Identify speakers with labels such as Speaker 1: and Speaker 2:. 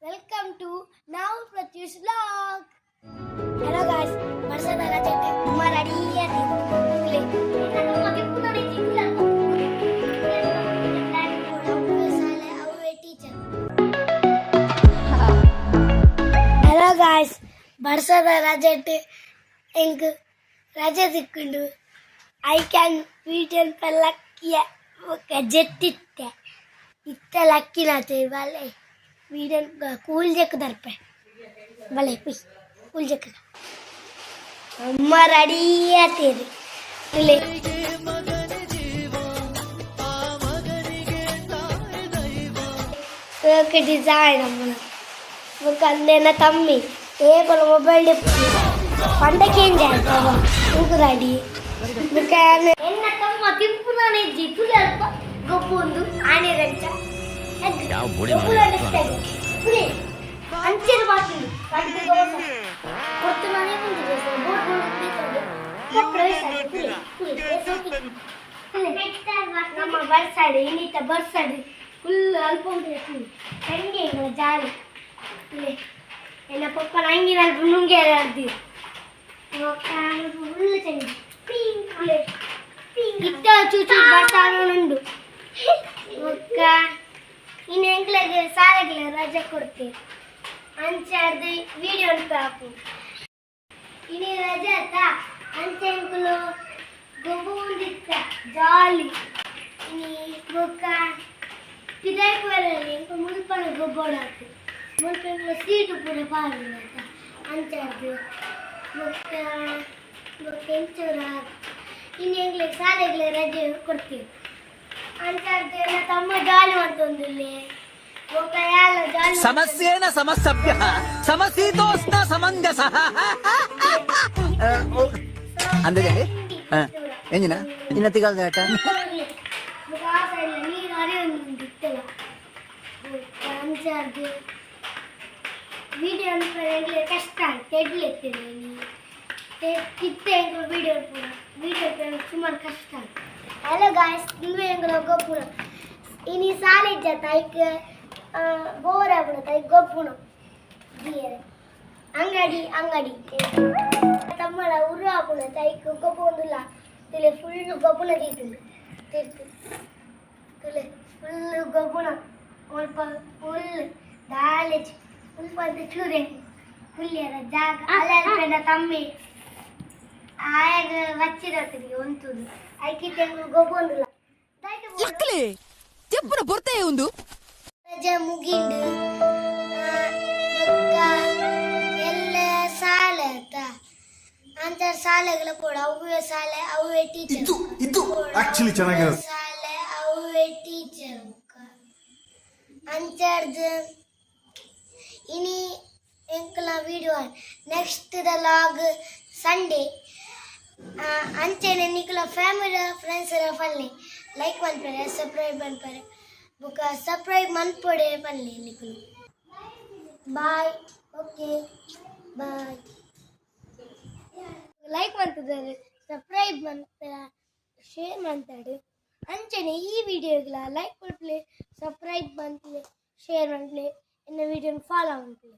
Speaker 1: Welcome to Now Pratyush Vlog. Hello guys, ವರ್ಷದ ರಜೆಗೆ ತುಂಬ ರೆಡಿಯಾಗಿದ್ದೀವಿ. Hello guys, ವರ್ಷದ ರಜೆಗೆ ಎಂಗ್ ರಜೆ ಸಿಕ್ಕಿಂಡು I can video ಪಲ್ಲಕ್ಕಿಯ ಜೆಟ್ಟಿತ್ತೆ ಇತ್ತ ಲಕ್ಕಿನತೆ ಬಲೆ video ಕೂಲ್ ಜಕ್ಕದರ್ಪೆ ಬಲೆ ಪುಯ್ ಕೂಲ್ ಜಕ್ಕದ ಅಮ್ಮ ರೆಡಿ ಆತೀರಿ ಇಲ್ಲಿ ಓಕೆ ಡಿಸೈನ್ ಅಮ್ಮ ಮುಖಂದೇನ ತಮ್ಮಿ ಏಬಲ್ ಮೊಬೈಲ್ పండకి ఏం చేస్తావా నువ్వు రెడీ ఎన్న తమ్మ తింపునానే జితులు గొప్ప ఉంది ఆనే రంచ అంచెలు బాటిల్ కొడుతున్నానే ఉంది ನಮ್ಮ ಬರ್ಸಾಡಿ ಇನ್ನಿತ ಬರ್ಸಾಡಿ ಫುಲ್ ಅಲ್ಪ ಹೆಂಗೆ ಜಾಲಿ ಎಲ್ಲ ಪಪ್ಪನ ಹಂಗಿನ ನುಂಗೆ ಆಡ್ತೀವಿ ಫುಲ್ ಚೆಂದ ಇತ್ತ ಚೂಚು ಬರ್ತಾನುಂಡು ಒಕ್ಕ ಇನ್ನು ಎಂಕ್ಲೆಗೆ ಸಾಲೆಗೆ ರಜೆ ಕೊಡ್ತೀವಿ ಅಂಚಾಡ್ದು ವಿಡಿಯೋ ಪಾಪು ಇನ್ನು ರಜೆ ಆತ ಅಂಚೆ ಎಂಕುಲು ಗೊಬ್ಬು ಒಂದಿತ್ತ ಜಾಲಿ ಇನ್ನು ಒಕ್ಕ ಪಿದಾಯ್ಪುರಲ್ಲಿ ಎಂಕು ಮುಲ್ಪನ ಗೊಬ್ಬೊಡಾತು ಮುಲ್ಪನ ಸೀಟು ಪೂರ ಪಾರು ಅಂಚಾಡ್ದು ಎಂಚೂರ ಇನ್ನು ಎಂಗ್ಲಿಗೆ ಶಾಲೆಗೆ ರಜೆ ಕೊಡ್ತೀವಿ ಅಂಚಾಡ್ದು ಎಲ್ಲ ತಮ್ಮ ಜಾಲಿ ಮಾಡ್ತೊಂದಿಲ್ಲಿ
Speaker 2: ಸಮಸ್ಯೆನ ಸಮಸಭ್ಯ ಸಮಶೀತೋಷ್ಣ ಸಮಂಜಸ ಅಂದ್ರೆ ಎಂಜಿನ ಇನ್ನ ತಿಗಾಲ್ದ ಆಟ
Speaker 1: ನೀರು ಹರಿಯೊಂದಿತ್ತಲ್ಲ ಅಂಚಾಡ್ದು ವಿಡಿಯೋ ಕಷ್ಟ ತೆಡ್ಲೆತ್ತಿದೆ ಕಿತ್ತೆ ವಿಡಿಯೋ ಪೂರ ವಿಡಿಯೋ ಸುಮಾರು ಕಷ್ಟ ಹಲೋ ಗಾಯ್ಸ್ ನೀವು ಹೆಂಗೆ ಗೊಬ್ಬರ ಇನ್ನು ಸಾಲೆ ಜತ ಐಕ್ ಬೋರ್ ಆಗ್ಬಿಡ ಐಕ್ ಗೊಬ್ಬುಣ ಅಂಗಡಿ ಅಂಗಡಿ ತಮ್ಮಳ ಉರು ಹಾಕೋಣ ಐಕ್ ಗೊಬ್ಬ ಒಂದಿಲ್ಲ ತಿಳಿ ಫುಲ್ ಗೊಬ್ಬನ ತೀರ್ತು ತಿಳಿ ಫುಲ್ ಗೊಬ್ಬನ ಸ್ವಲ್ಪ ಫುಲ್ ದಾಲೆ ಸ್ವಲ್ಪ ಚೂರೆ ಹುಲ್ಲಿಯರ ಜಾಗ ಅಲ್ಲ ತಮ್ಮಿ ಆಯಾಗ ವಚ್ಚಿರತ್ತೀವಿ ಒಂತುದು ಐಕಿ ತೆಂಗು ಗೊಬ್ಬೊಂದಿಲ್ಲ
Speaker 2: చెప్పున పొర్తే ఉంది
Speaker 1: ರಜೆ ಮುಗಿಂಡು ಎಲ್ಲ ಶಾಲೆ ಆತ ಅಂತ ಶಾಲೆಗಳ ಕೂಡ ಅವೇ ಶಾಲೆ ಅವೇ ಟೀಚರ್
Speaker 3: ಇದು ಆಕ್ಚುಲಿ ಚೆನ್ನಾಗಿರೋದು
Speaker 1: ಶಾಲೆ ಅವೇ ಟೀಚರ್ ಅಂಚಾರ್ದು ಇನಿ ಎಂಕಲ ವಿಡಿಯೋ ನೆಕ್ಸ್ಟ್ ದ ಲಾಗ್ ಸಂಡೇ ಅಂಚೆನೆ ನಿಕಲ ಫ್ಯಾಮಿಲಿ ಫ್ರೆಂಡ್ಸ್ ಫಲ್ಲಿ ಲೈಕ್ ಮನ್ಪರೆ ಸಬ್ಸ್ಕ್ರೈಬ್ ಮನ್ಪರೆ ಬುಕ ಸಬ್ಸ್ಕ್ರೈಬ್ ಮನ್ಪೊಡೆ ಪನ್ಲೆ ನಿಕಲು ಬಾಯ್ ಓಕೆ ಬಾಯ್ ಲೈಕ್ ಮಾಡ್ತಿದ್ದಾರೆ ಸಬ್ಸ್ಕ್ರೈಬ್ ಮಾಡ್ತಾರೆ ಶೇರ್ ಮಾಡ್ತಾರೆ ಅಂಚೆನೆ ಈ ವಿಡಿಯೋಗಳ ಲೈಕ್ ಕೊಡ್ಲಿ ಸಬ್ಸ್ಕ್ರೈಬ್ ಮಾಡ್ಲಿ ಶೇರ್ ಮಾಡ್ಲಿ ಇನ್ನು ವಿಡಿಯೋನ ಫಾಲೋ ಮಾಡ್ಲಿ